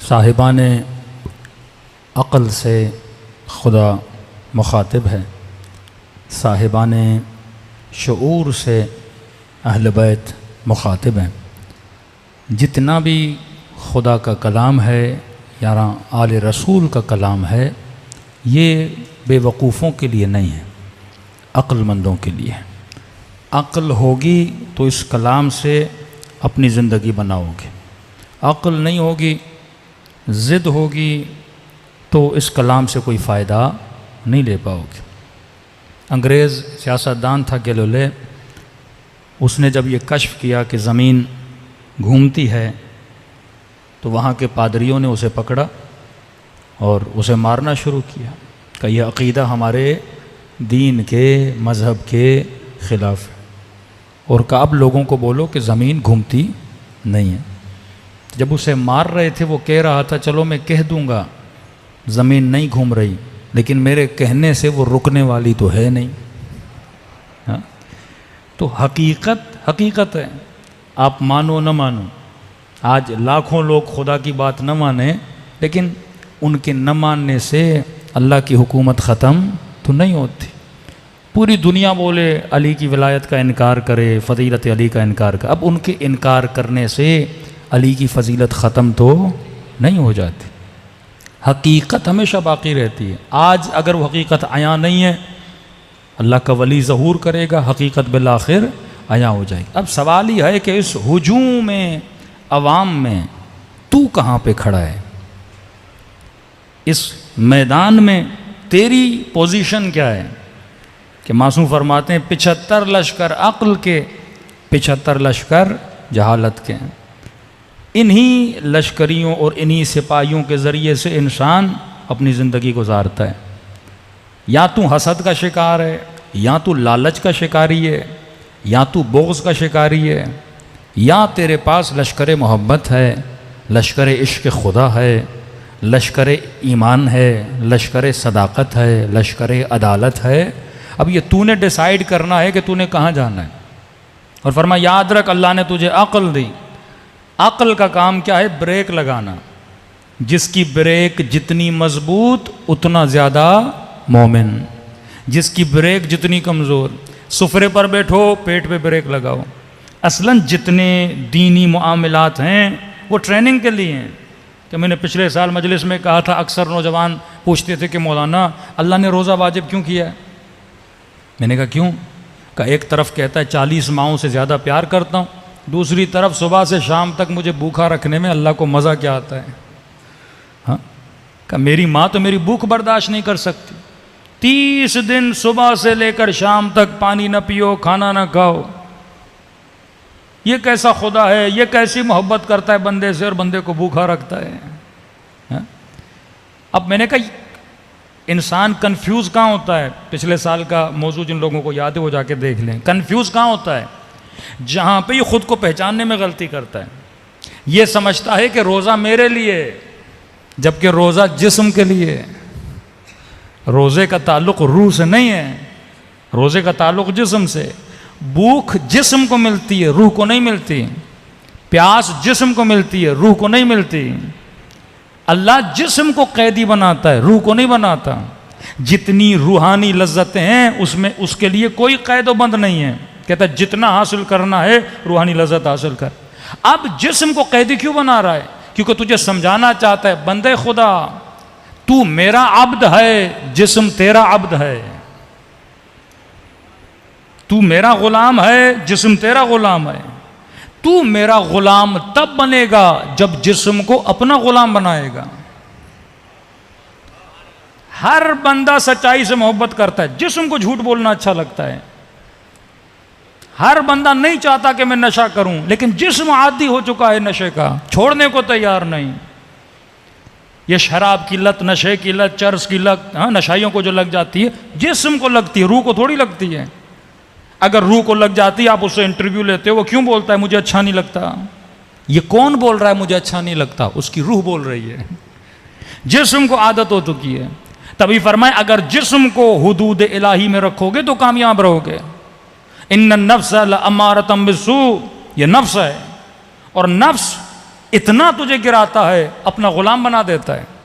साहिबान अक़ल से खुदा मुखातिब है, साहिबान शऊर से अहल बैत मुखातिब हैं। जितना भी खुदा का कलाम है या आले रसूल का कलाम है, ये बेवकूफ़ों के लिए नहीं है, अक्लमंदों के लिए है। अक्ल होगी तो इस कलाम से अपनी ज़िंदगी बनाओगे, अक्ल नहीं होगी, ज़िद होगी तो इस कलाम से कोई फ़ायदा नहीं ले पाओगे। अंग्रेज़ सियासतदान था गैलीलियो, उसने जब ये कश्फ किया कि ज़मीन घूमती है तो वहाँ के पादरियों ने उसे पकड़ा और उसे मारना शुरू किया कि यह अक़ीदा हमारे दीन के मज़हब के ख़िलाफ़ है, और कहा अब लोगों को बोलो कि ज़मीन घूमती नहीं है। जब उसे मार रहे थे वो कह रहा था चलो मैं कह दूँगा ज़मीन नहीं घूम रही, लेकिन मेरे कहने से वो रुकने वाली तो है नहीं। हाँ? तो हकीकत है, आप मानो न मानो। आज लाखों लोग खुदा की बात न माने, लेकिन उनके न मानने से अल्लाह की हुकूमत ख़त्म तो नहीं होती। पूरी दुनिया बोले अली की विलायत का इनकार करे, फ़जीलत अली का इनकार करे, अब उनके इनकार करने से अली की फ़जीलत ख़त्म तो नहीं हो जाती। हकीकत हमेशा बाकी रहती है। आज अगर वो हकीकत आया नहीं है, अल्लाह का वली ज़हूर करेगा, हकीकत बिल आखिर आया हो जाएगी। अब सवाल ही है कि इस हुजूम में अवाम में तू कहाँ पे खड़ा है, इस मैदान में तेरी पोजीशन क्या है? कि मासूम फरमाते हैं 75 लश्कर अक्ल के, 75 लश्कर जहालत के। इन्हीं लश्करियों और इन्हीं सिपाहियों के ज़रिए से इंसान अपनी ज़िंदगी गुजारता है। या तू हसद का शिकार है, या तू लालच का शिकारी है, या तू बोग़्ज़ का शिकारी है, या तेरे पास लश्कर मोहब्बत है, लश्कर इश्क़ खुदा है, लश्कर ईमान है, लश्कर सदाकत है, लश्कर अदालत है। अब ये तूने डिसाइड करना है कि तूने कहाँ जाना है। और फरमाया याद रख अल्लाह ने तुझे अक्ल दी, अक्ल का काम क्या है? ब्रेक लगाना। जिसकी ब्रेक जितनी मजबूत उतना ज़्यादा मोमिन, जिसकी ब्रेक जितनी कमज़ोर। सुफरे पर बैठो, पेट पे ब्रेक लगाओ। असलन जितने दीनी मुआमलात हैं वो ट्रेनिंग के लिए हैं। कि मैंने पिछले साल मजलिस में कहा था, अक्सर नौजवान पूछते थे कि मौलाना अल्लाह ने रोज़ा वाजिब क्यों किया है? मैंने कहा क्यों? का एक तरफ कहता है 40 माओं से ज़्यादा प्यार करता हूँ, दूसरी तरफ सुबह से शाम तक मुझे भूखा रखने में अल्लाह को मज़ा क्या आता है। हाँ, का मेरी माँ तो मेरी भूख बर्दाश्त नहीं कर सकती। 30 दिन सुबह से लेकर शाम तक पानी न पियो, खाना न खाओ। ये कैसा खुदा है? ये कैसी मोहब्बत करता है बंदे से और बंदे को भूखा रखता है? हाँ? अब मैंने कहा इंसान कंफ्यूज कहाँ होता है? पिछले साल का मौजू जिन लोगों को याद है वो जाके देख लें। कंफ्यूज कहाँ होता है? जहाँ पे ये खुद को पहचानने में गलती करता है। ये समझता है कि रोज़ा मेरे लिए, जबकि रोज़ा जिस्म के लिए। रोज़े का ताल्लुक़ रूह से नहीं है, रोज़े का ताल्लुक़ जिस्म से। भूख जिस्म को मिलती है, रूह को नहीं मिलती। प्यास जिस्म को मिलती है, रूह को नहीं मिलती। अल्लाह जिस्म को कैदी बनाता है, रूह को नहीं बनाता। जितनी रूहानी लज्जतें हैं उसमें उसके लिए कोई कैद बंद नहीं है। कहता है जितना हासिल करना है रूहानी लज्जत हासिल कर। अब जिस्म को कैदी क्यों बना रहा है? क्योंकि तुझे समझाना चाहता है बंदे खुदा तू मेरा अब्द है, जिस्म तेरा अब्द है। तू मेरा गुलाम है, जिस्म तेरा गुलाम है। तू मेरा गुलाम तब बनेगा जब जिस्म को अपना गुलाम बनाएगा। हर बंदा सच्चाई से मोहब्बत करता है, जिस्म को झूठ बोलना अच्छा लगता है। हर बंदा नहीं चाहता कि मैं नशा करूं, लेकिन जिस्म आदी हो चुका है नशे का, छोड़ने को तैयार नहीं। ये शराब की लत, नशे की लत, चर्स की लत, हाँ नशाइयों को जो लग जाती है जिस्म को लगती है, रूह को थोड़ी लगती है। अगर रूह को लग जाती है, आप उससे इंटरव्यू लेते हो, वो क्यों बोलता है मुझे अच्छा नहीं लगता? ये कौन बोल रहा है मुझे अच्छा नहीं लगता? उसकी रूह बोल रही है। जिस्म को आदत हो चुकी है। तभी फरमाए अगर जिस्म को हुदूद इलाही में रखोगे तो कामयाब रहोगे। इन्न नफ्स लअम्मारतम बिस्सू, ये नफ्स है और नफ्स इतना तुझे गिराता है, अपना गुलाम बना देता है।